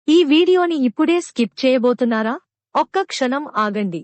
ఈ వీడియోని ఇప్పుడే స్కిప్ చేయబోతున్నారా? ఒక్క క్షణం ఆగండి.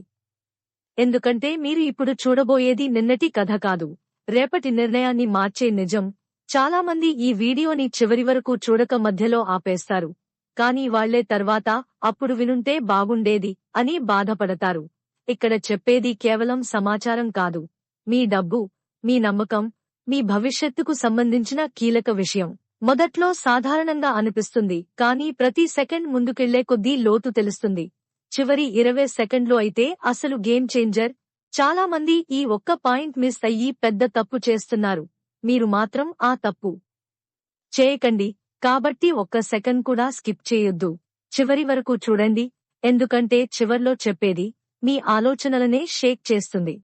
ఎందుకంటే మీరు ఇప్పుడు చూడబోయేది నిన్నటి కథ కాదు, రేపటి నిర్ణయాన్ని మార్చే నిజం. చాలామంది ఈ వీడియోని చివరి వరకు చూడక మధ్యలో ఆపేస్తారు. కానీ వాళ్లే తర్వాత అప్పుడు వినుంటే బాగుండేది అని బాధపడతారు. ఇక్కడ చెప్పేది కేవలం సమాచారం కాదు, మీ డబ్బు, మీ నమ్మకం, మీ భవిష్యత్తుకు సంబంధించిన కీలక విషయం. మొదట్లో సాధారణంగా అనిపిస్తుంది, కానీ ప్రతి సెకండ్ ముందుకెళ్లే కొద్దీ లోతు తెలుస్తుంది. చివరి 20 సెకండ్లు అయితే అసలు గేమ్ చేంజర్. చాలా మంది ఈ ఒక్క పాయింట్ మిస్ అయ్యి పెద్ద తప్పు చేస్తున్నారు. మీరు మాత్రం ఆ తప్పు చేయకండి. కాబట్టి ఒక్క సెకండ్ కూడా స్కిప్ చేయొద్దు. చివరి వరకు చూడండి, ఎందుకంటే చివర్లో చెప్పేది మీ ఆలోచనలనే షేక్ చేస్తుంది.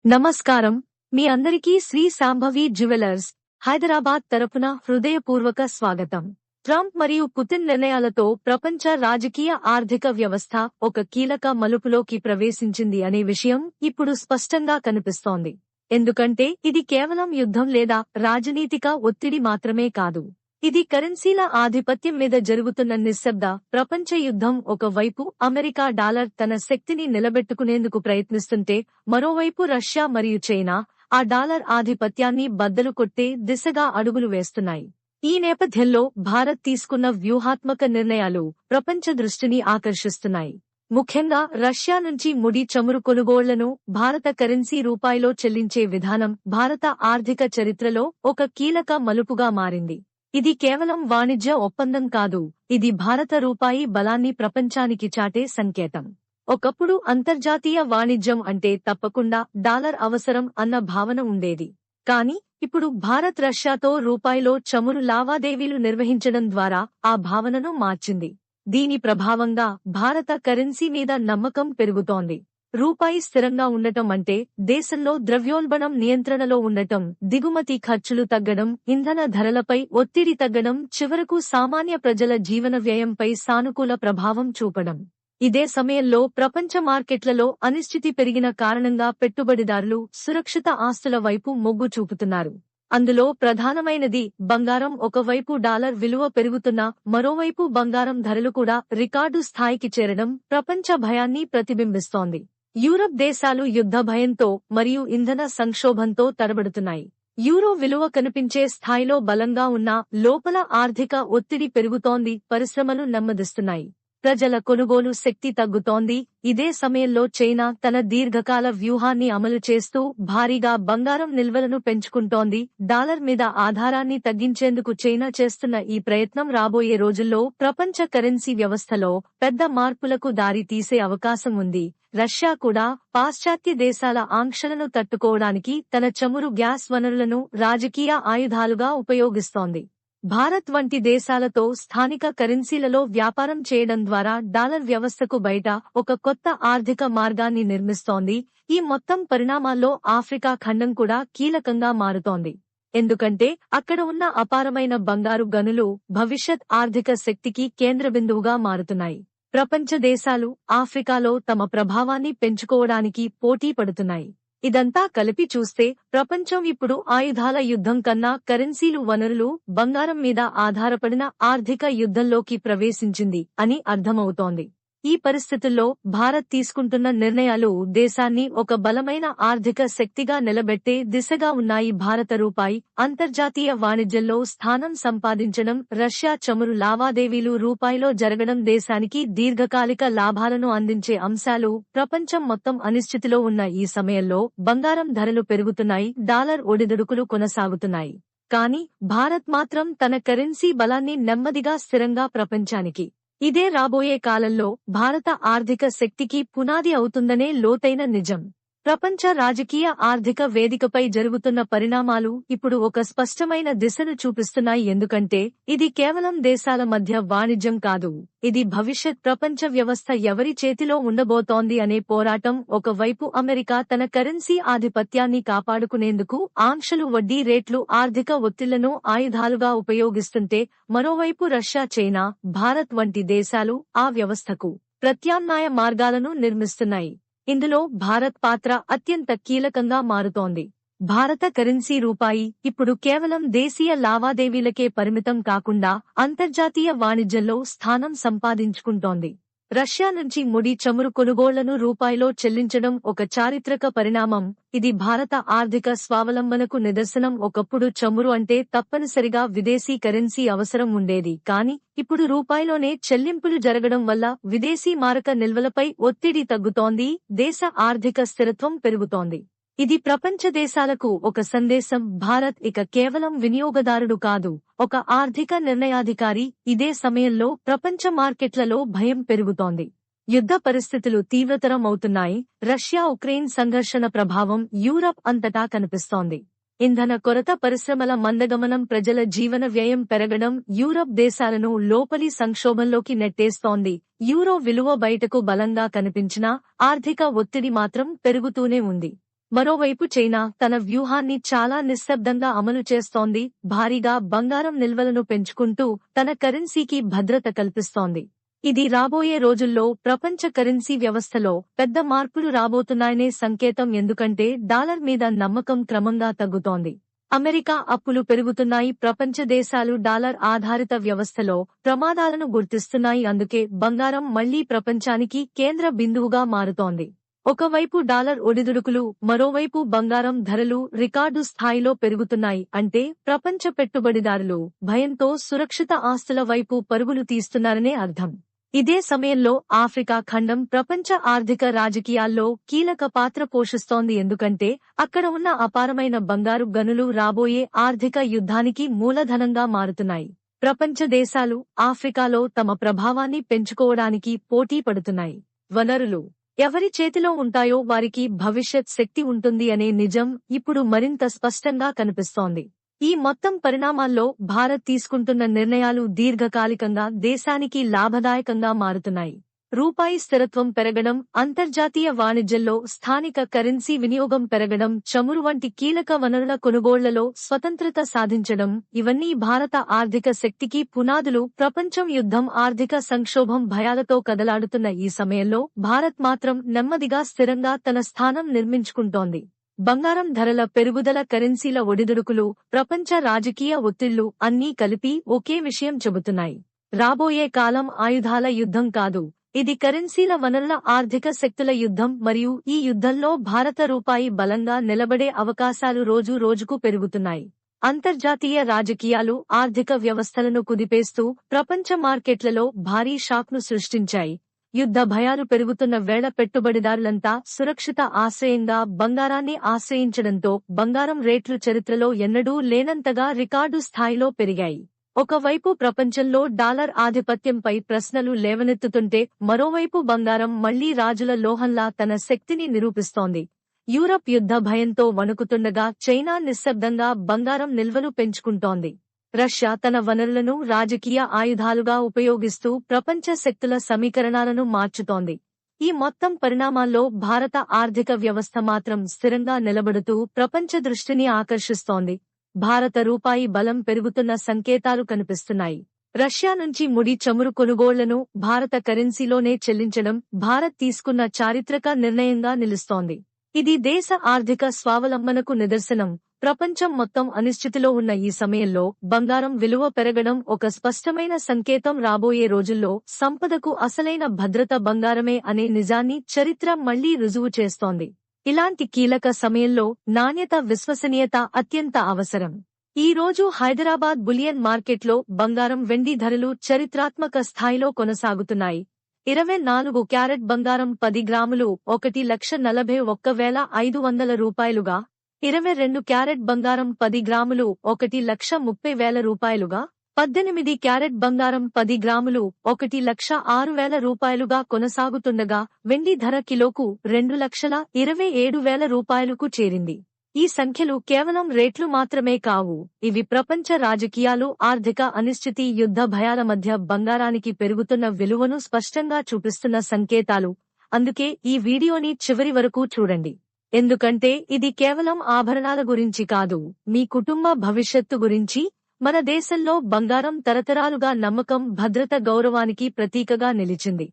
నమస్కారం, మీ అందరికీ శ్రీ శాంభవి జ్యువెలర్స్ హైదరాబాద్ తరపున హృదయపూర్వక స్వాగతం. ట్రంప్ మరియు పుతిన్ నిర్ణయాలతో ప్రపంచ రాజకీయ ఆర్థిక వ్యవస్థ ఒక కీలక మలుపులోకి ప్రవేశించింది అనే విషయం ఇప్పుడు స్పష్టంగా కనిపిస్తోంది. ఎందుకంటే ఇది కేవలం యుద్ధం లేదా రాజనీతిక ఒత్తిడి మాత్రమే కాదు. ఇది కరెన్సీల ఆధిపత్యం మీద జరుగుతున్న నిశ్శబ్ద ప్రపంచ యుద్ధం. ఒకవైపు అమెరికా డాలర్ తన శక్తిని నిలబెట్టుకునేందుకు ప్రయత్నిస్తుంటే, మరోవైపు రష్యా మరియు చైనా ఆ డాలర్ ఆధిపత్యాన్ని బద్దలు కొట్టే దిశగా అడుగులు వేస్తున్నాయి. ఈ నేపథ్యంలో భారత్ తీసుకున్న వ్యూహాత్మక నిర్ణయాలు ప్రపంచ దృష్టిని ఆకర్షిస్తున్నాయి. ముఖ్యంగా రష్యా నుంచి ముడి చమురు కొనుగోళ్లను భారత కరెన్సీ రూపాయిలో చెల్లించే విధానం భారత ఆర్థిక చరిత్రలో ఒక కీలక మలుపుగా మారింది. ఇది కేవలం వాణిజ్య ఒప్పందం కాదు, ఇది భారత రూపాయి బలాన్ని ప్రపంచానికి చాటే సంకేతం. ఒకప్పుడు అంతర్జాతీయ వాణిజ్యం అంటే తప్పకుండా డాలర్ అవసరం అన్న భావన ఉండేది. కానీ ఇప్పుడు భారత్ రష్యాతో రూపాయిలో చమురు లావాదేవీలు నిర్వహించడం ద్వారా ఆ భావనను మార్చింది. దీని ప్రభావంగా భారత కరెన్సీ మీద నమ్మకం పెరుగుతోంది. రూపాయి స్థిరంగా ఉండటం అంటే దేశంలో ద్రవ్యోల్బణం నియంత్రణలో ఉండటం, దిగుమతి ఖర్చులు తగ్గడం, ఇంధన ధరలపై ఒత్తిడి తగ్గడం, చివరకు సామాన్య ప్రజల జీవన వ్యయంపై సానుకూల ప్రభావం చూపడం. ఇదే సమయంలో ప్రపంచ మార్కెట్లలో అనిశ్చితి పెరిగిన కారణంగా పెట్టుబడిదారులు సురక్షిత ఆస్తుల వైపు మొగ్గు చూపుతున్నారు. అందులో ప్రధానమైనది బంగారం. ఒకవైపు డాలర్ విలువ పెరుగుతున్నా, మరోవైపు బంగారం ధరలు కూడా రికార్డు స్థాయికి చేరడం ప్రపంచ భయాన్ని ప్రతిబింబిస్తోంది. యూరప్ దేశాలు యుద్ధ భయంతో మరియు ఇంధన సంక్షోభంతో తడబడుతున్నాయి. యూరో విలువ కనిపించే స్థాయిలో బలంగా ఉన్నా లోపల ఆర్థిక ఒత్తిడి పెరుగుతోంది. పరిశ్రమలు నెమ్మదిస్తున్నాయి. ప్రజల కొనుగోలు శక్తి తగ్గుతోంది. ఇదే సమయంలో చైనా తన దీర్ఘకాల వ్యూహాన్ని అమలు చేస్తూ భారీగా బంగారం నిల్వలను పెంచుకుంటోంది. డాలర్ మీద ఆధారాన్ని తగ్గించేందుకు చైనా చేస్తున్న ఈ ప్రయత్నం రాబోయే రోజుల్లో ప్రపంచ కరెన్సీ వ్యవస్థలో పెద్ద మార్పులకు దారి తీసే అవకాశం ఉంది. రష్యా కూడా పాశ్చాత్య దేశాల ఆంక్షలను తట్టుకోవడానికి తన చమురు, గ్యాస్ వనరులను రాజకీయ ఆయుధాలుగా ఉపయోగిస్తోంది. భారత్ వంటి దేశాలతో స్థానిక కరెన్సీలలో వ్యాపారం చేయడం ద్వారా డాలర్ వ్యవస్థకు బయట ఒక కొత్త ఆర్థిక మార్గాన్ని నిర్మిస్తోంది. ఈ మొత్తం పరిణామాల్లో ఆఫ్రికా ఖండం కూడా కీలకంగా మారుతోంది. ఎందుకంటే అక్కడ ఉన్న అపారమైన బంగారు గనులు భవిష్యత్ ఆర్థిక శక్తికి కేంద్రబిందువుగా మారుతున్నాయి. ప్రపంచ దేశాలు ఆఫ్రికాలో తమ ప్రభావాన్ని పెంచుకోవడానికి పోటీ పడుతున్నాయి. ఇదంతా కలిపి చూస్తే ప్రపంచం ఇప్పుడు ఆయుధాల యుద్ధం కన్నా కరెన్సీలు, వనరులు, బంగారం మీద ఆధారపడిన ఆర్థిక యుద్ధంలోకి ప్రవేశించింది అని అర్థమవుతోంది. ఈ పరిస్థితుల్లో భారత్ తీసుకుంటున్న నిర్ణయాలు దేశాన్ని ఒక బలమైన ఆర్థిక శక్తిగా నిలబెట్టే దిశగా ఉన్నాయి. భారత రూపాయి అంతర్జాతీయ వాణిజ్యంలో స్థానం సంపాదించడం, రష్యా చమురు లావాదేవీలు రూపాయిలో జరగడం దేశానికి దీర్ఘకాలిక లాభాలను అందించే అంశాలు. ప్రపంచం మొత్తం అనిశ్చితిలో ఉన్న ఈ సమయంలో బంగారం ధరలు పెరుగుతున్నాయి, డాలర్ ఒడిదుడుకులు కొనసాగుతున్నాయి. కానీ భారత్ మాత్రం తన కరెన్సీ బలాన్ని నెమ్మదిగా స్థిరంగా ప్రపంచానికి ఇదే రాబోయే కాలంలో భారత ఆర్థిక శక్తికి పునాది అవుతుందనే లోతైన నిజం. ప్రపంచ రాజకీయ ఆర్థిక వేదికపై జరుగుతున్న పరిణామాలు ఇప్పుడు ఒక స్పష్టమైన దిశను చూపిస్తున్నాయి. ఎందుకంటే ఇది కేవలం దేశాల మధ్య వాణిజ్యం కాదు, ఇది భవిష్యత్ ప్రపంచ వ్యవస్థ ఎవరి చేతిలో ఉండబోతోంది అనే పోరాటం. ఒకవైపు అమెరికా తన కరెన్సీ ఆధిపత్యాన్ని కాపాడుకునేందుకు ఆంక్షలు, వడ్డీ రేట్లు, ఆర్థిక ఒత్తిళ్లను ఆయుధాలుగా ఉపయోగిస్తుంటే, మరోవైపు రష్యా, చైనా, భారత్ వంటి దేశాలు ఆ వ్యవస్థకు ప్రత్యామ్నాయ మార్గాలను నిర్మిస్తున్నాయి. ఇందులో భారత్ పాత్ర అత్యంత కీలకంగా మారుతోంది. భారత కరెన్సీ రూపాయి ఇప్పుడు కేవలం దేశీయ లావాదేవీలకే పరిమితం కాకుండా అంతర్జాతీయ వాణిజ్యంలో స్థానం సంపాదించుకుంటోంది. రష్యా నుంచి ముడి చమురు కొనుగోళ్లను రూపాయిలో చెల్లించడం ఒక చారిత్రక పరిణామం. ఇది భారత ఆర్థిక స్వావలంబనకు నిదర్శనం. ఒకప్పుడు చమురు అంటే తప్పనిసరిగా విదేశీ కరెన్సీ అవసరం ఉండేది. కానీ ఇప్పుడు రూపాయిలోనే చెల్లింపులు జరగడం వల్ల విదేశీ మారక నిల్వలపై ఒత్తిడి తగ్గుతోంది, దేశ ఆర్థిక స్థిరత్వం పెరుగుతోంది. ఇది ప్రపంచ దేశాలకు ఒక సందేశం. భారత్ ఇక కేవలం వినియోగదారుడు కాదు, ఒక ఆర్థిక నిర్ణయాధికారి. ఇదే సమయంలో ప్రపంచ మార్కెట్లలో భయం పెరుగుతోంది. యుద్ధ పరిస్థితులు తీవ్రతరం అవుతున్నాయి. రష్యా ఉక్రెయిన్ సంఘర్షణ ప్రభావం యూరప్ అంతటా కనిపిస్తోంది. ఇంధన కొరత, పరిశ్రమల మందగమనం, ప్రజల జీవన వ్యయం పెరగడం యూరప్ దేశాలను లోపలి సంక్షోభంలోకి నెట్టేస్తోంది. యూరో విలువ బయటకు బలంగా కనిపించినా ఆర్థిక ఒత్తిడి మాత్రం పెరుగుతూనే ఉంది. మరోవైపు చైనా తన వ్యూహాన్ని చాలా నిశ్శబ్దంగా అమలు చేస్తోంది. భారీగా బంగారం నిల్వలను పెంచుకుంటూ తన కరెన్సీకి భద్రత కల్పిస్తోంది. ఇది రాబోయే రోజుల్లో ప్రపంచ కరెన్సీ వ్యవస్థలో పెద్ద మార్పులు రాబోతున్నాయనే సంకేతం. ఎందుకంటే డాలర్ మీద నమ్మకం క్రమంగా తగ్గుతోంది. అమెరికా అప్పులు పెరుగుతున్నాయి. ప్రపంచ దేశాలు డాలర్ ఆధారిత వ్యవస్థలో ప్రమాదాలను గుర్తిస్తున్నాయి. అందుకే బంగారం మళ్లీ ప్రపంచానికి కేంద్ర బిందువుగా మారుతోంది. ఒకవైపు డాలర్ ఒడిదుడుకులు, మరోవైపు బంగారం ధరలు రికార్డు స్థాయిలో పెరుగుతున్నాయి. అంటే ప్రపంచ పెట్టుబడిదారులు భయంతో సురక్షిత ఆస్తుల వైపు పరుగులు తీస్తున్నారనే అర్థం. ఇదే సమయంలో ఆఫ్రికా ఖండం ప్రపంచ ఆర్థిక రాజకీయాల్లో కీలక పాత్ర పోషిస్తోంది. ఎందుకంటే అక్కడ ఉన్న అపారమైన బంగారు గనులు రాబోయే ఆర్థిక యుద్ధానికి మూలధనంగా మారుతున్నాయి. ప్రపంచ దేశాలు ఆఫ్రికాలో తమ ప్రభావాన్ని పెంచుకోవడానికి పోటీ పడుతున్నాయి. వనరులు ఎవరి చేతిలో ఉంటాయో వారికి భవిష్యత్ శక్తి ఉంటుంది అనే నిజం ఇప్పుడు మరింత స్పష్టంగా కనిపిస్తోంది. ఈ మొత్తం పరిణామాల్లో భారత్ తీసుకుంటున్న నిర్ణయాలు దీర్ఘకాలికంగా దేశానికి లాభదాయకంగా మారుతున్నాయి. రూపాయి స్థిరత్వం పెరగడం, అంతర్జాతీయ వాణిజ్యంలో స్థానిక కరెన్సీ వినియోగం పెరగడం, చమురు వంటి కీలక వనరుల కొనుగోళ్లలో స్వతంత్రత సాధించడం — ఇవన్నీ భారత ఆర్థిక శక్తికి పునాదులు. ప్రపంచం యుద్ధం, ఆర్థిక సంక్షోభం, భయాలతో కదలాడుతున్న ఈ సమయంలో భారత్ మాత్రం నెమ్మదిగా స్థిరంగా తన స్థానం నిర్మించుకుంటోంది. బంగారం ధరల పెరుగుదల, కరెన్సీల ఒడిదుడుకులు, ప్రపంచ రాజకీయ ఒత్తిళ్లు అన్నీ కలిపి ఒకే విషయం చెబుతున్నాయి: రాబోయే కాలం ఆయుధాల యుద్ధం కాదు, ఇది కరెన్సీల, వనరుల, ఆర్థిక శక్తుల యుద్ధం. మరియు ఈ యుద్ధంలో భారత రూపాయి బలంగా నిలబడే అవకాశాలు రోజు రోజుకు పెరుగుతున్నాయి. అంతర్జాతీయ రాజకీయాలు ఆర్థిక వ్యవస్థలను కుదిపేస్తూ ప్రపంచ మార్కెట్లలో భారీ షాక్ను సృష్టించాయి. యుద్ధ భయాలు పెరుగుతున్న వేళ పెట్టుబడిదారులంతా సురక్షిత ఆశ్రయంగా బంగారాన్ని ఆశ్రయించడంతో బంగారం రేట్లు చరిత్రలో ఎన్నడూ లేనంతగా రికార్డు స్థాయిలో పెరిగాయి. ఒకవైపు ప్రపంచంలో డాలర్ ఆధిపత్యంపై ప్రశ్నలు లేవనెత్తుతుంటే, మరోవైపు బంగారం మళ్లీ రాజుల లోహంలా తన శక్తిని నిరూపిస్తోంది. యూరప్ యుద్ధ భయంతో వణుకుతుండగా చైనా నిశ్శబ్దంగా బంగారం నిల్వలు పెంచుకుంటోంది. రష్యా తన వనరులను రాజకీయ ఆయుధాలుగా ఉపయోగిస్తూ ప్రపంచ శక్తుల సమీకరణాలను మార్చుతోంది. ఈ మొత్తం పరిణామాల్లో భారత ఆర్థిక వ్యవస్థ మాత్రం స్థిరంగా నిలబడుతూ ప్రపంచ దృష్టిని ఆకర్షిస్తోంది. భారత రూపాయి బలం పెరుగుతున్న సంకేతాలు కనిపిస్తున్నాయి. రష్యా నుంచి ముడి చమురు కొనుగోళ్లను భారత కరెన్సీలోనే చెల్లించడం భారత్ తీసుకున్న చారిత్రక నిర్ణయంగా నిలుస్తోంది. ఇది దేశ ఆర్థిక స్వావలంబనకు నిదర్శనం. ప్రపంచం మొత్తం అనిశ్చితిలో ఉన్న ఈ సమయంలో బంగారం విలువ పెరగడం ఒక స్పష్టమైన సంకేతం. రాబోయే రోజుల్లో సంపదకు అసలైన భద్రత బంగారమే అనే నిజాన్ని చరిత్ర మళ్లీ రుజువు చేస్తోంది. ఇలాంటి కీలక సమయంలో నాణ్యత, విశ్వసనీయత అత్యంత అవసరం. ఈ రోజు హైదరాబాద్ బులియన్ మార్కెట్లో బంగారం, వెండి ధరలు చరిత్రాత్మక స్థాయిలో కొనసాగుతున్నాయి. 24 క్యారెట్ బంగారం 10 గ్రాములు ₹1,41,500గా, 22 క్యారెట్ బంగారం 10 గ్రాములు ₹1,30,000గా, 18 క్యారెట్ బంగారం 10 గ్రాములు ₹1,06,000గా కొనసాగుతుండగా, వెండి ధర కిలోకు ₹2,27,000కు చేరింది. ఈ సంఖ్యలు కేవలం రేట్లు మాత్రమే కావు. ఇవి ప్రపంచ రాజకీయాలు, ఆర్థిక అనిశ్చితి, యుద్ధ భయాల మధ్య బంగారానికి పెరుగుతున్న విలువను స్పష్టంగా చూపిస్తున్న సంకేతాలు. అందుకే ఈ వీడియోని చివరి వరకు చూడండి. ఎందుకంటే ఇది కేవలం ఆభరణాల గురించి కాదు, మీ కుటుంబ భవిష్యత్తు గురించి. మన దేశంలో బంగారం తరతరాలుగా నమ్మకం, భద్రత, గౌరవానికి ప్రతీకగా నిలిచింది.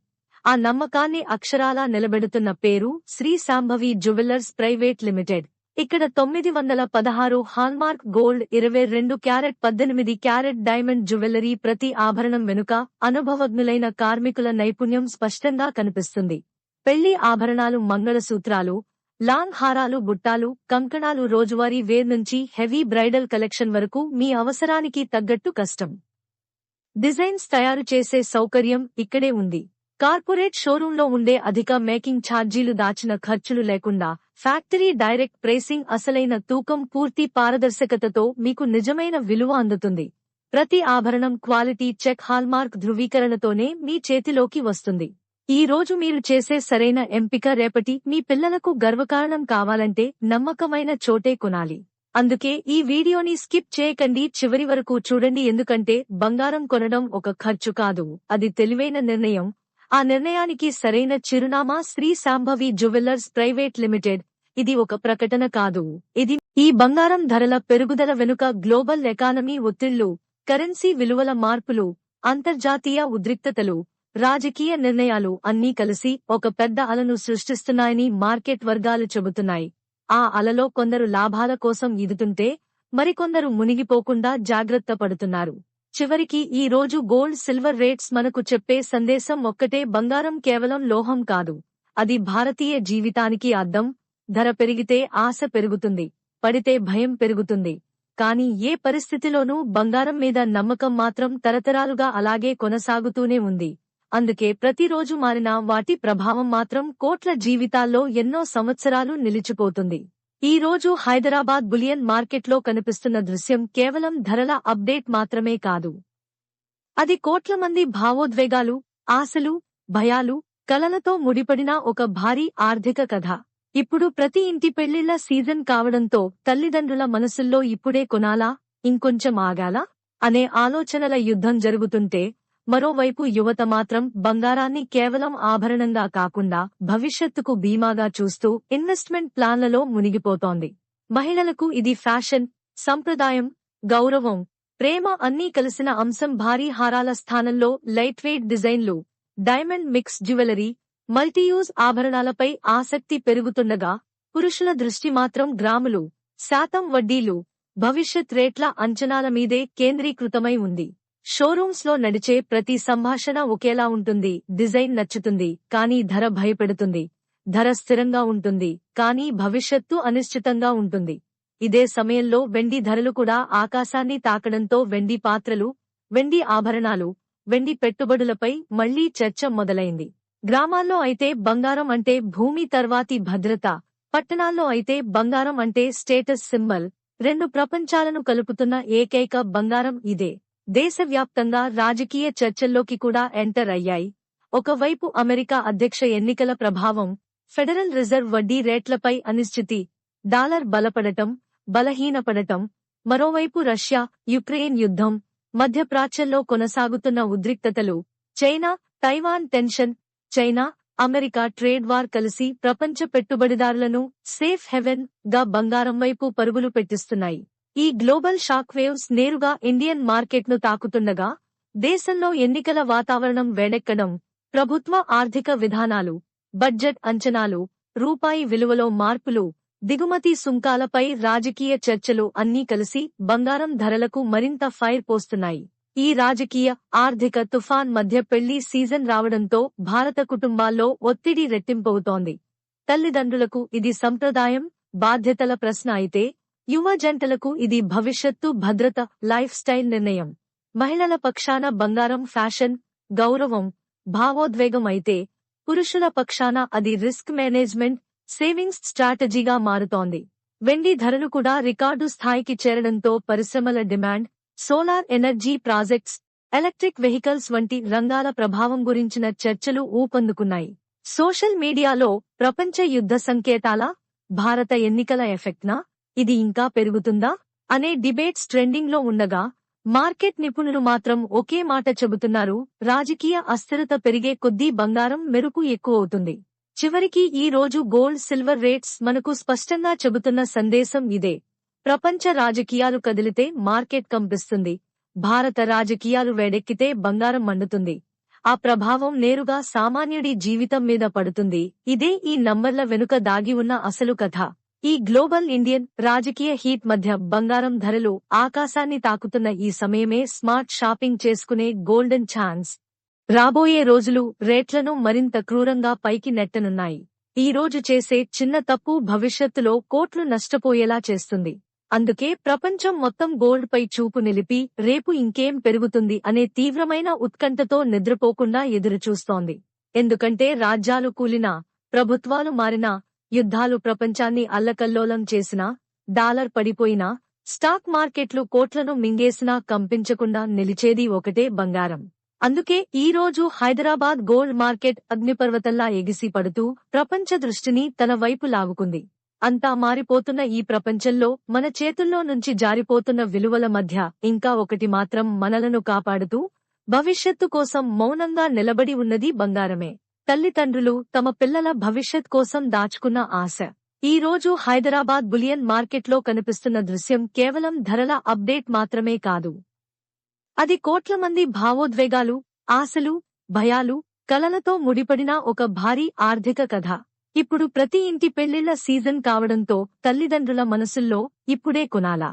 ఆ నమ్మకాన్ని అక్షరాలా నిలబెడుతున్న పేరు Shri Shambhavi jewellers private limited. ఇక్కడ 916 hallmark gold 22 carat 18 carat diamond jewellery ప్రతి ఆభరణం వెనుక అనుభవజ్ఞులైన కార్మికుల నైపుణ్యం స్పష్టంగా కనిపిస్తుంది. పెళ్లి ఆభరణాలు, మంగళసూత్రాలు, లాంగ్ హారాలు, బుట్టాలు, కంకణాలు, రోజువారీ వేర్ నుంచి హెవీ బ్రైడల్ కలెక్షన్ వరకు మీ అవసరానికి తగ్గట్టు కస్టమ్ డిజైన్స్ తయారు చేసే సౌకర్యం ఇక్కడే ఉంది. కార్పొరేట్ షోరూంలో ఉండే అధిక మేకింగ్ ఛార్జీలు, దాచిన ఖర్చులు లేకుండా ఫ్యాక్టరీ డైరెక్ట్ ప్రైసింగ్, అసలైన తూకం, పూర్తి పారదర్శకతతో మీకు నిజమైన విలువ అందుతుంది. ప్రతి ఆభరణం క్వాలిటీ చెక్, హాల్మార్క్ ధృవీకరణతోనే మీ చేతిలోకి వస్తుంది. ఈ రోజు మీరు చేసే సరైన ఎంపిక రేపటి మీ పిల్లలకు గర్వకారణం కావాలంటే నమ్మకమైన చోటే కొనాలి. అందుకే ఈ వీడియోని స్కిప్ చేయకండి, చివరి వరకు చూడండి. ఎందుకంటే బంగారం కొనడం ఒక ఖర్చు కాదు, అది తెలివైన నిర్ణయం. ఆ నిర్ణయానికి సరైన చిరునామా Shri Shambhavi jewellers private limited. ఇది ఒక ప్రకటన కాదు, ఇది ఈ బంగారం ధరల పెరుగుదల వెనుక గ్లోబల్ ఎకానమీ ఒత్తిళ్లు, కరెన్సీ విలువల మార్పులు, అంతర్జాతీయ ఉద్రిక్తతలు, రాజకీయ నిర్ణయాలు అన్నీ కలిసి ఒక పెద్ద అలను సృష్టిస్తున్నాయని మార్కెట్ వర్గాలు చెబుతున్నాయి. ఆ అలలో కొందరు లాభాల కోసం ఈదుతుంటే మరికొందరు మునిగిపోకుండా జాగ్రత్త పడుతున్నారు. చివరికి ఈ రోజు గోల్డ్ సిల్వర్ రేట్స్ మనకు చెప్పే సందేశం ఒక్కటే: బంగారం కేవలం లోహం కాదు, అది భారతీయ జీవితానికి అద్దం. ధర పెరిగితే ఆశ పెరుగుతుంది, పడితే భయం పెరుగుతుంది. కానీ ఏ పరిస్థితిలోనూ బంగారం మీద నమ్మకం మాత్రం తరతరాలుగా అలాగే కొనసాగుతూనే ఉంది. అందుకే ప్రతిరోజు మారినా వాటి ప్రభావం మాత్రం కోట్ల జీవితాల్లో ఎన్నో సంవత్సరాలు నిలిచిపోతుంది. ఈ రోజు హైదరాబాద్ బులియన్ మార్కెట్లో కనిపిస్తున్న దృశ్యం కేవలం ధరల అప్డేట్ మాత్రమే కాదు, అది కోట్ల మంది భావోద్వేగాలు, ఆశలు, భయాలు, కలలతో ముడిపడిన ఒక భారీ ఆర్థిక కథ. ఇప్పుడు ప్రతి ఇంటి పెళ్లిళ్ల సీజన్ కావడంతో తల్లిదండ్రుల మనసుల్లో ఇప్పుడే కొనాలా, ఇంకొంచెం ఆగాలా అనే ఆలోచనల యుద్ధం జరుగుతుంటే, మరోవైపు యువత మాత్రం బంగారాన్ని కేవలం ఆభరణంగా కాకుండా భవిష్యత్తుకు బీమాగా చూస్తూ ఇన్వెస్ట్మెంట్ ప్లాన్లలో మునిగిపోతోంది. మహిళలకు ఇది ఫ్యాషన్, సంప్రదాయం, గౌరవం, ప్రేమ అన్నీ కలిసిన అంశం. భారీ హారాల స్థానంలో లైట్ వెయిట్ డిజైన్లు, డైమండ్ మిక్స్ జ్యువెలరీ, మల్టీయూజ్ ఆభరణాలపై ఆసక్తి పెరుగుతుండగా, పురుషుల దృష్టి మాత్రం గ్రాములు, శాతం వడ్డీలు, భవిష్యత్ రేట్ల అంచనాల మీదే కేంద్రీకృతమై ఉంది. షోరూమ్స్ లో నడిచే ప్రతి సంభాషణ ఒకేలా ఉంటుంది. డిజైన్ నచ్చుతుంది, కానీ ధర భయపెడుతుంది. ధర స్థిరంగా ఉంటుంది, కానీ భవిష్యత్తు అనిశ్చితంగా ఉంటుంది. ఇదే సమయంలో వెండి ధరలు కూడా ఆకాశాన్ని తాకడంతో వెండి పాత్రలు, వెండి ఆభరణాలు, వెండి పెట్టుబడులపై మళ్లీ చర్చ మొదలైంది. గ్రామాల్లో అయితే బంగారం అంటే భూమి తర్వాతి భద్రత, పట్టణాల్లో అయితే బంగారం అంటే స్టేటస్ సింబల్. రెండు ప్రపంచాలను కలుపుతున్న ఏకైక బంగారం ఇదే. దేశవ్యాప్తంగా రాజకీయ చర్చల్లోకి కూడా ఎంటర్ అయ్యాయి. ఒకవైపు అమెరికా అధ్యక్ష ఎన్నికల ప్రభావం, ఫెడరల్ రిజర్వ్ వడ్డీ రేట్లపై అనిశ్చితి, డాలర్ బలపడటం, బలహీనపడటం. మరోవైపు రష్యా, యుక్రెయిన్ యుద్ధం, మధ్యప్రాచ్యంలో కొనసాగుతున్న ఉద్రిక్తతలు, China, Taiwan tension. China, America trade war కలిసి ప్రపంచ పెట్టుబడిదారులను సేఫ్ హెవెన్ గా బంగారం వైపు పరుగులు పెట్టిస్తున్నాయి. ఈ గ్లోబల్ షాక్ వేవ్స్ నేరుగా ఇండియన్ మార్కెట్ను తాకుతుండగా, దేశంలో ఎన్నికల వాతావరణం వేడెక్కడం, ప్రభుత్వ ఆర్థిక విధానాలు, బడ్జెట్ అంచనాలు, రూపాయి విలువలో మార్పులు, దిగుమతి సుంకాలపై రాజకీయ చర్చలు అన్నీ కలిసి బంగారం ధరలకు మరింత ఫైర్ పోస్తున్నాయి. ఈ రాజకీయ, ఆర్థిక తుఫాన్ మధ్య పెళ్లి సీజన్ రావడంతో భారత కుటుంబాల్లో ఒత్తిడి రెట్టింపవుతోంది. తల్లిదండ్రులకు ఇది సంప్రదాయం, బాధ్యతల ప్రశ్న అయితే, యువ జంటలకు ఇది భవిష్యత్తు, భద్రత, లైఫ్ స్టైల్ నిర్ణయం. మహిళల పక్షాన బంగారం ఫ్యాషన్, గౌరవం, భావోద్వేగం అయితే, పురుషుల పక్షాన అది రిస్క్ మేనేజ్మెంట్, సేవింగ్స్ స్ట్రాటజీగా మారుతోంది. వెండి ధరలు కూడా రికార్డు స్థాయికి చేరడంతో పరిశ్రమల demand, solar energy projects, electric vehicles వంటి రంగాల ప్రభావం గురించిన చర్చలు ఊపందుకున్నాయి. సోషల్ మీడియాలో ప్రపంచ యుద్ధ సంకేతాలా, భారత ఎన్నికల ఎఫెక్ట్నా, ఇది ఇంకా పెరుగుతుందా అనే డిబేట్స్ ట్రెండింగ్ లో ఉండగా, మార్కెట్ నిపుణులు మాత్రం ఒకే మాట చెబుతున్నారు: రాజకీయ అస్థిరత పెరిగే కొద్దీ బంగారం మెరుపు ఎక్కువవుతుంది. చివరికి ఈ రోజు గోల్డ్ సిల్వర్ రేట్స్ మనకు స్పష్టంగా చెబుతున్న సందేశం ఇదే. ప్రపంచ రాజకీయాలు కదిలితే మార్కెట్ కంపిస్తుంది, భారత రాజకీయాలు వేడెక్కితే బంగారం మండుతుంది. ఆ ప్రభావం నేరుగా సామాన్యుడి జీవితం మీద పడుతుంది. ఇదే ఈ నంబర్ల వెనుక దాగి ఉన్న అసలు కథ. ఈ గ్లోబల్ ఇండియన్ రాజకీయ హీట్ మధ్య బంగారం ధరలు ఆకాశాన్ని తాకుతున్న ఈ సమయమే స్మార్ట్ షాపింగ్ చేసుకునే గోల్డెన్ ఛాన్స్. రాబోయే రోజులు రేట్లను మరింత క్రూరంగా పైకి నెట్టనున్నాయి. ఈ రోజు చేసే చిన్న తప్పు భవిష్యత్తులో కోట్లు నష్టపోయేలా చేస్తుంది. అందుకే ప్రపంచం మొత్తం గోల్డ్ పై చూపు నిలిపి రేపు ఇంకేం పెరుగుతుంది అనే తీవ్రమైన ఉత్కంఠతో నిద్రపోకుండా ఎదురుచూస్తోంది. ఎందుకంటే రాజ్యాలు కూలినా, ప్రభుత్వాలు మారినా, యుద్ధాలు ప్రపంచాన్ని అల్లకల్లోలం చేసినా, డాలర్ పడిపోయినా, స్టాక్ మార్కెట్లు కోట్లను మింగేసినా కంపించకుండా నిలిచేది ఒకటే బంగారం. అందుకే ఈ రోజు హైదరాబాద్ గోల్డ్ మార్కెట్ అగ్నిపర్వతంలా ఎగిసి పడుతూ ప్రపంచ దృష్టిని తన వైపు లాగుకుంది. అంతా మారిపోతున్న ఈ ప్రపంచంలో మన చేతుల్లో నుంచి జారిపోతున్న విలువల మధ్య ఇంకా ఒకటి మాత్రం మనలను కాపాడుతూ భవిష్యత్తు కోసం మౌనంగా నిలబడి ఉన్నది బంగారమే. తల్లిదండ్రులు తమ పిల్లల భవిష్యత్ కోసం దాచుకున్న ఆశ. ఈ రోజు హైదరాబాద్ బులియన్ మార్కెట్లో కనిపిస్తున్న దృశ్యం కేవలం ధరల అప్డేట్ మాత్రమే కాదు. అది కోట్ల మంది భావోద్వేగాలు, ఆశలు, భయాలు, కలలతో ముడిపడిన ఒక భారీ ఆర్థిక కథ. ఇప్పుడు ప్రతి ఇంటి పెళ్లిళ్ల సీజన్ కావడంతో తల్లిదండ్రుల మనసుల్లో ఇప్పుడే కొనాలా,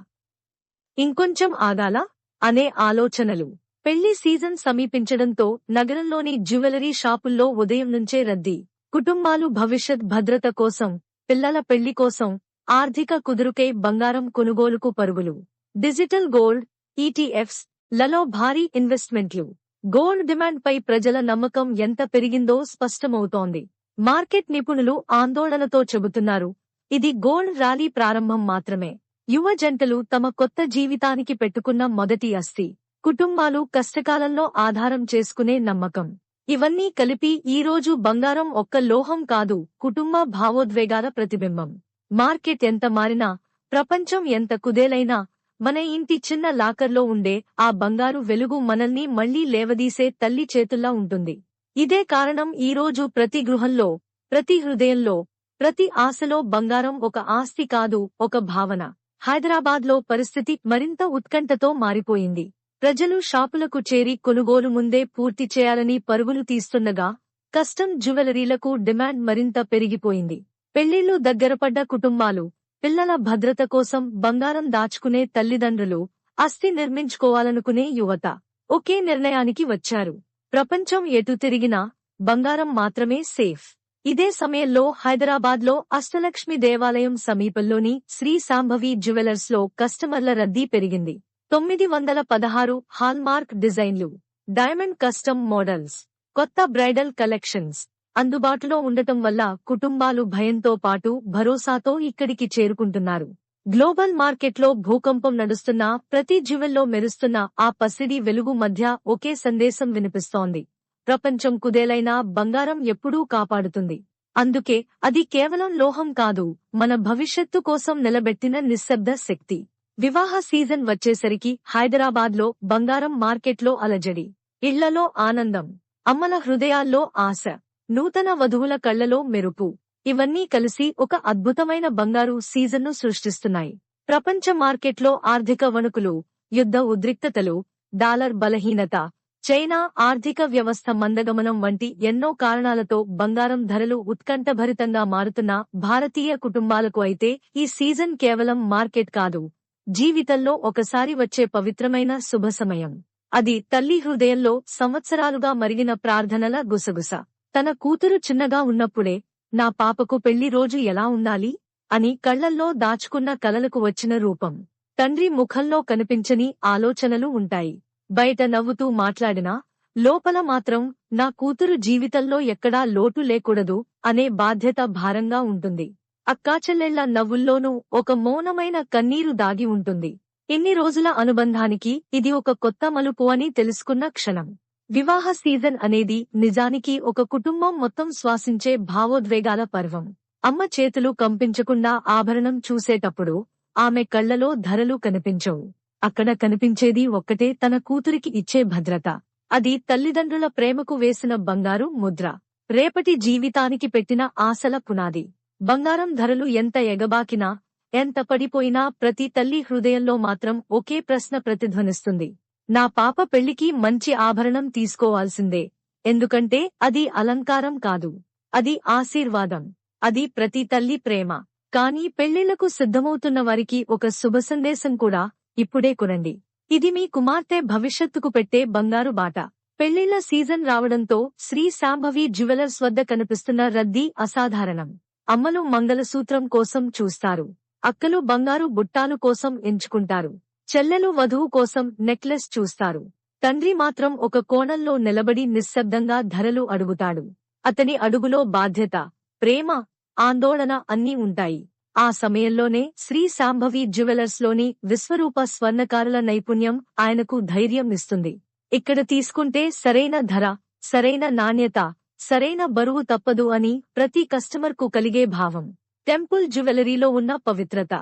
ఇంకొంచెం ఆగాలా అనే ఆలోచనలు. పెళ్లి సీజన్ సమీపించడంతో నగరంలోని జ్యువెలరీ షాపుల్లో ఉదయం నుంచే రద్దీ. కుటుంబాలు భవిష్యత్ భద్రత కోసం, పిల్లల పెళ్లి కోసం, ఆర్థిక కుదురుకై బంగారం కొనుగోలుకు పరుగులు. డిజిటల్ గోల్డ్, ఈటీఎఫ్స్ లలో భారీ ఇన్వెస్ట్మెంట్లు. గోల్డ్ డిమాండ్ పై ప్రజల నమ్మకం ఎంత పెరిగిందో స్పష్టమవుతోంది. మార్కెట్ నిపుణులు ఆందోళనతో చెబుతున్నారు, ఇది గోల్డ్ ర్యాలీ ప్రారంభం మాత్రమే. యువ జంటలు తమ కొత్త జీవితానికి పెట్టుకున్న మొదటి ఆస్తి, కుటుంబాలు కష్టకాలంలో ఆధారం చేసుకునే నమ్మకం. ఇవన్నీ కలిపి ఈ రోజు బంగారం ఒక్క లోహం కాదు, కుటుంబ భావోద్వేగాల ప్రతిబింబం. మార్కెట్ ఎంత మారినా, ప్రపంచం ఎంత కుదేలైనా, మన ఇంటి చిన్న లాకర్లో ఉండే ఆ బంగారు వెలుగు మనల్ని మళ్లీ లేవదీసే తల్లి చేతుల్లా ఉంటుంది. ఇదే కారణం ఈ రోజు ప్రతి గృహంలో, ప్రతి హృదయంలో, ప్రతి ఆశలో బంగారం ఒక ఆస్తి కాదు, ఒక భావన. హైదరాబాద్లో పరిస్థితి మరింత ఉత్కంఠతో మారిపోయింది. ప్రజలు షాపులకు చేరి కొనుగోలు ముందే పూర్తి చేయాలని పరుగులు తీస్తుండగా కస్టమ్ జ్యువెలరీలకు డిమాండ్ మరింత పెరిగిపోయింది. పెళ్లిళ్లు దగ్గరపడ్డ కుటుంబాలు, పిల్లల భద్రత కోసం బంగారం దాచుకునే తల్లిదండ్రులు, ఆస్తి నిర్మించుకోవాలనుకునే యువత ఒకే నిర్ణయానికి వచ్చారు. ప్రపంచం ఎటు తిరిగినా బంగారం మాత్రమే సేఫ్. ఇదే సమయంలో హైదరాబాద్లో అష్టలక్ష్మి దేవాలయం సమీపంలోని శ్రీ శాంభవి జ్యువెలర్స్ లో కస్టమర్ల రద్దీ పెరిగింది. 916 హాల్మార్క్ డిజైన్లు, డైమండ్ కస్టమ్ మోడల్స్, కొత్త బ్రైడల్ కలెక్షన్స్ అందుబాటులో ఉండటం వల్ల కుటుంబాలు భయంతో పాటు భరోసాతో ఇక్కడికి చేరుకుంటున్నారు. గ్లోబల్ మార్కెట్లో భూకంపం నడుస్తున్నా ప్రతి జ్యువెల్లో మెరుస్తున్న ఆ పసిడి వెలుగు మధ్య ఒకే సందేశం వినిపిస్తోంది: ప్రపంచం కుదేలైనా బంగారం ఎప్పుడూ కాపాడుతుంది. అందుకే అది కేవలం లోహం కాదు, మన భవిష్యత్తు కోసం నిలబెట్టిన నిశ్శబ్ద శక్తి. వివాహ సీజన్ వచ్చేసరికి హైదరాబాద్లో బంగారం మార్కెట్లో అలజడి, ఇళ్లలో ఆనందం, అమ్మల హృదయాల్లో ఆశ, నూతన వధువుల కళ్లలో మెరుపు. ఇవన్నీ కలిసి ఒక అద్భుతమైన బంగారు సీజన్ను సృష్టిస్తున్నాయి. ప్రపంచ మార్కెట్లో ఆర్థిక వణుకులు, యుద్ధ ఉద్రిక్తతలు, డాలర్ బలహీనత, చైనా ఆర్థిక వ్యవస్థ మందగమనం వంటి ఎన్నో కారణాలతో బంగారం ధరలు ఉత్కంఠభరితంగా మారుతున్న భారతీయ కుటుంబాలకు అయితే ఈ సీజన్ కేవలం మార్కెట్ కాదు, జీవితంలో ఒకసారి వచ్చే పవిత్రమైన శుభ సమయం. అది తల్లి హృదయంలో సంవత్సరాలుగా మరిగిన ప్రార్థనల గుసగుస. తన కూతురు చిన్నగా ఉన్నప్పుడే నా పాపకు పెళ్లి రోజు ఎలా ఉండాలి అని కళ్లల్లో దాచుకున్న కలలకు వచ్చిన రూపం. తండ్రి ముఖంలో కనిపించని ఆలోచనలు ఉంటాయి. బయట నవ్వుతూ మాట్లాడినా లోపల మాత్రం నా కూతురు జీవితంలో ఎక్కడా లోటు లేకూడదు అనే బాధ్యత భారంగా ఉంటుంది. అక్కాచెల్లెళ్ల నవ్వుల్లోనూ ఒక మౌనమైన కన్నీరు దాగి ఉంటుంది. ఇన్ని రోజుల అనుబంధానికి ఇది ఒక కొత్త మలుపు అని తెలుసుకున్న క్షణం. వివాహ సీజన్ అనేది నిజానికి ఒక కుటుంబం మొత్తం శ్వాసించే భావోద్వేగాల పర్వం. అమ్మ చేతులు కంపించకుండా ఆభరణం చూసేటప్పుడు ఆమె కళ్లలో ధరలు కనిపించవు. అక్కడ కనిపించేది ఒక్కటే, తన కూతురికి ఇచ్చే భద్రత. అది తల్లిదండ్రుల ప్రేమకు వేసిన బంగారు ముద్ర, రేపటి జీవితానికి పెట్టిన ఆశల పునాది. బంగారం ధరలు ఎంత ఎగబాకినా, ఎంత పడిపోయినా ప్రతి తల్లి హృదయంలో మాత్రం ఒకే ప్రశ్న ప్రతిధ్వనిస్తుంది: నా పాప పెళ్లికి మంచి ఆభరణం తీసుకోవాల్సిందే. ఎందుకంటే అది అలంకారం కాదు, అది ఆశీర్వాదం. అది ప్రతి తల్లి ప్రేమ. కానీ పెళ్లిళ్లకు సిద్ధమవుతున్న వారికి ఒక శుభ సందేశం కూడా ఇప్పుడే కొనండి. ఇది మీ కుమార్తె భవిష్యత్తుకు పెట్టే బంగారు బాట. పెళ్లిళ్ల సీజన్ రావడంతో శ్రీ శాంభవి జ్యువెలర్స్ వద్ద కనిపిస్తున్న రద్దీ అసాధారణం. అమ్మలు మంగళసూత్రం కోసం చూస్తారు. అక్కలు బంగారు బుట్టాలు కోసం ఎంచుకుంటారు. చెల్లెలు వధువు కోసం నెక్లెస్ చూస్తారు. తండ్రి మాత్రం ఒక కోణంలో నిలబడి నిశ్శబ్దంగా ధరలు అడుగుతాడు. అతని అడుగులో బాధ్యత, ప్రేమ, ఆందోళన అన్నీ ఉంటాయి. ఆ సమయంలోనే శ్రీ శాంభవి జ్యువెలర్స్లోని విశ్వరూప స్వర్ణకారుల నైపుణ్యం ఆయనకు ధైర్యం ఇస్తుంది. ఇక్కడ తీసుకుంటే సరైన ధర, సరైన నాణ్యత, సరైన బరువు తప్పదు అని ప్రతి కస్టమర్కు కలిగే భావం. టెంపుల్ జ్యువెలరీలో ఉన్న పవిత్రత,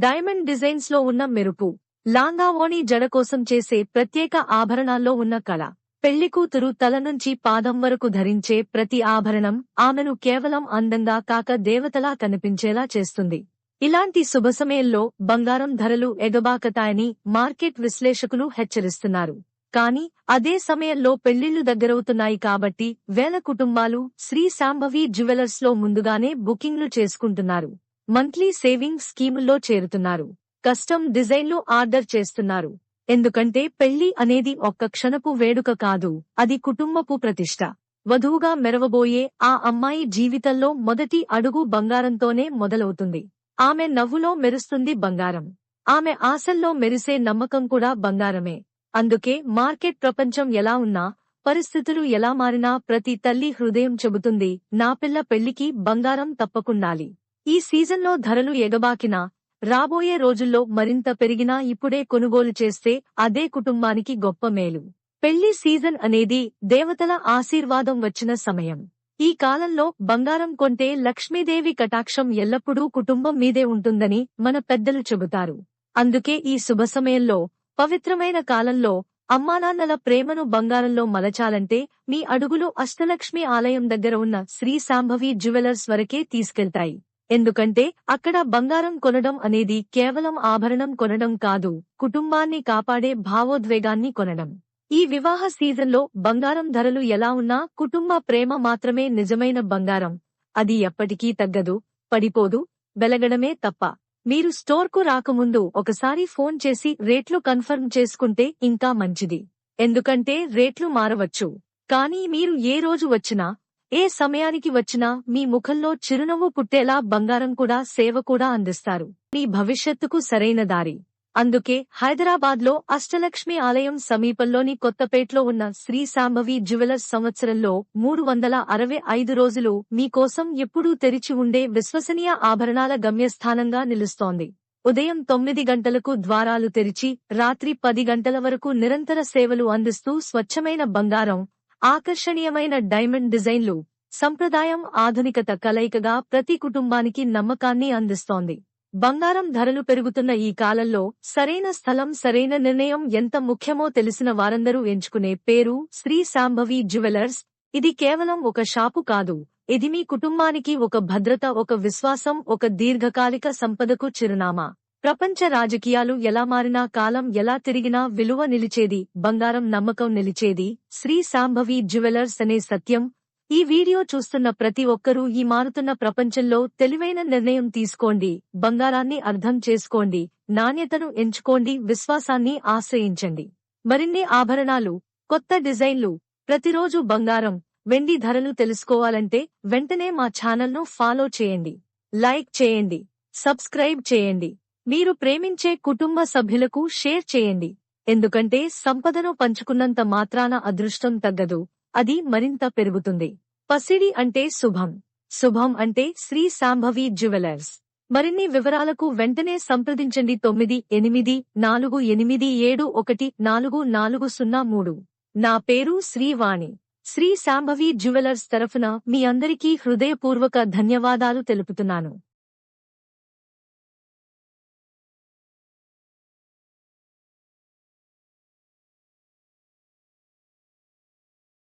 డైమండ్ డిజైన్స్ లో ఉన్న మెరుపు, లాంగావోణి జడ కోసం చేసే ప్రత్యేక ఆభరణాల్లో ఉన్న కళ, పెళ్లికూతురు తల నుంచి పాదం వరకు ధరించే ప్రతి ఆభరణం ఆమెను కేవలం అందంగా కాక దేవతలా కనిపించేలా చేస్తుంది. ఇలాంటి శుభ సమయంలో బంగారం ధరలు ఎగబాకతాయని మార్కెట్ విశ్లేషకులు హెచ్చరిస్తున్నారు. కానీ అదే సమయంలో పెళ్లిళ్లు దగ్గరవుతున్నాయి కాబట్టి వేల కుటుంబాలు శ్రీ శాంభవి జ్యువెలర్స్ లో ముందుగానే బుకింగ్లు చేసుకుంటున్నారు. మంత్లీ సేవింగ్ స్కీముల్లో చేరుతున్నారు. కస్టమ్ డిజైన్లు ఆర్డర్ చేస్తున్నారు. ఎందుకంటే పెళ్లి అనేది ఒక్క క్షణపు వేడుక కాదు, అది కుటుంబపు ప్రతిష్ఠ. వధువుగా మెరవబోయే ఆ అమ్మాయి జీవితంలో మొదటి అడుగు బంగారంతోనే మొదలవుతుంది. ఆమె నవ్వులో మెరుస్తుంది బంగారం. ఆమె ఆశల్లో మెరిసే నమ్మకం కూడా బంగారమే. అందుకే మార్కెట్ ప్రపంచం ఎలా ఉన్నా, పరిస్థితులు ఎలా మారినా ప్రతి తల్లి హృదయం చెబుతుంది, నా పిల్ల పెళ్లికి బంగారం తప్పకుండాలి. ఈ సీజన్లో ధరలు ఎగబాకినా, రాబోయే రోజుల్లో మరింత పెరిగినా ఇప్పుడే కొనుగోలు చేస్తే అదే కుటుంబానికి గొప్ప మేలు. పెళ్లి సీజన్ అనేది దేవతల ఆశీర్వాదం వచ్చిన సమయం. ఈ కాలంలో బంగారం కొంటే లక్ష్మీదేవి కటాక్షం ఎల్లప్పుడూ కుటుంబం మీదే ఉంటుందని మన పెద్దలు చెబుతారు. అందుకే ఈ శుభ సమయంలో, పవిత్రమైన కాలంలో అమ్మానాన్నల ప్రేమను బంగారంలో మలచాలంటే మీ అడుగులు అష్టలక్ష్మి ఆలయం దగ్గర ఉన్న శ్రీ శాంభవి జ్యువెలర్స్ వరకే తీసుకెళ్తాయి. ఎందుకంటే అక్కడ బంగారం కొనడం అనేది కేవలం ఆభరణం కొనడం కాదు, కుటుంబాన్ని కాపాడే భావోద్వేగాన్ని కొనడం. ఈ వివాహ సీజన్లో బంగారం ధరలు ఎలా ఉన్నా కుటుంబ ప్రేమ మాత్రమే నిజమైన బంగారం. అది ఎప్పటికీ తగ్గదు, పడిపోదు, వెలగడమే తప్ప. మీరు స్టోర్కు రాకముందు ఒకసారి ఫోన్ చేసి రేట్లు కన్ఫర్మ్ చేసుకుంటే ఇంకా మంచిది. ఎందుకంటే రేట్లు మారవచ్చు. కానీ మీరు ఏ రోజు వచ్చినా, ఏ సమయానికి వచ్చినా మీ ముఖంలో చిరునవ్వు పుట్టేలా బంగారం కూడా సేవ కూడా అందిస్తారు. మీ భవిష్యత్తుకు సరైన దారి. అందుకే హైదరాబాద్లో అష్టలక్ష్మి ఆలయం సమీపంలోని కొత్తపేట్లో ఉన్న శ్రీ శాంభవి జ్యువెలర్స్ సంవత్సరంలో 365 రోజులు మీకోసం ఎప్పుడూ తెరిచి ఉండే విశ్వసనీయ ఆభరణాల గమ్యస్థానంగా నిలుస్తోంది. ఉదయం 9 గంటలకు ద్వారాలు తెరిచి రాత్రి 10 గంటల వరకు నిరంతర సేవలు అందిస్తూ స్వచ్ఛమైన బంగారం, ఆకర్షణీయమైన డైమండ్ డిజైన్లు, సంప్రదాయం ఆధునికత కలయికగా ప్రతి కుటుంబానికి నమ్మకాన్ని అందిస్తోంది. బంగారం ధరలు పెరుగుతున్న ఈ కాలంలో సరైన స్థలం, సరైన నిర్ణయం ఎంత ముఖ్యమో తెలిసిన వారందరూ ఎంచుకునే పేరు శ్రీ శాంభవి జ్యువెలర్స్. ఇది కేవలం ఒక షాపు కాదు, ఇది మీ కుటుంబానికి ఒక భద్రత, ఒక విశ్వాసం, ఒక దీర్ఘకాలిక సంపదకు చిరునామా. ప్రపంచ రాజకీయాలు ఎలా మారినా, కాలం ఎలా తిరిగినా విలువ నిలిచేది, బంగారం నమ్మకం నిలిచేది శ్రీ శాంభవి జ్యువెలర్స్ అనే సత్యం ఈ వీడియో చూస్తున్న ప్రతి ఒక్కరూ ఈ మారుతున్న ప్రపంచంలో తెలివైన నిర్ణయం తీసుకోండి. బంగారాన్ని అర్థం చేసుకోండి, నాణ్యతను ఎంచుకోండి, విశ్వాసాన్ని ఆశ్రయించండి. మరిన్ని ఆభరణాలు, కొత్త డిజైన్లు, ప్రతిరోజు బంగారం, వెండి ధరలు తెలుసుకోవాలంటే వెంటనే మా ఛానల్ను ఫాలో చేయండి, లైక్ చేయండి, సబ్స్క్రైబ్ చేయండి. మీరు ప్రేమించే కుటుంబ సభ్యులకు షేర్ చేయండి. ఎందుకంటే సంపదను పంచుకున్నంత మాత్రాన అదృష్టం తగ్గదు, అది మరింత పెరుగుతుంది. పసిడి అంటే శుభం, శుభం అంటే శ్రీ శాంభవి జ్యువెలర్స్. మరిన్ని వివరాలకు వెంటనే సంప్రదించండి 9848714403. నా పేరు శ్రీవాణి. శ్రీ శాంభవి జ్యువెలర్స్ తరఫున మీ అందరికీ హృదయపూర్వక ధన్యవాదాలు తెలుపుతున్నాను.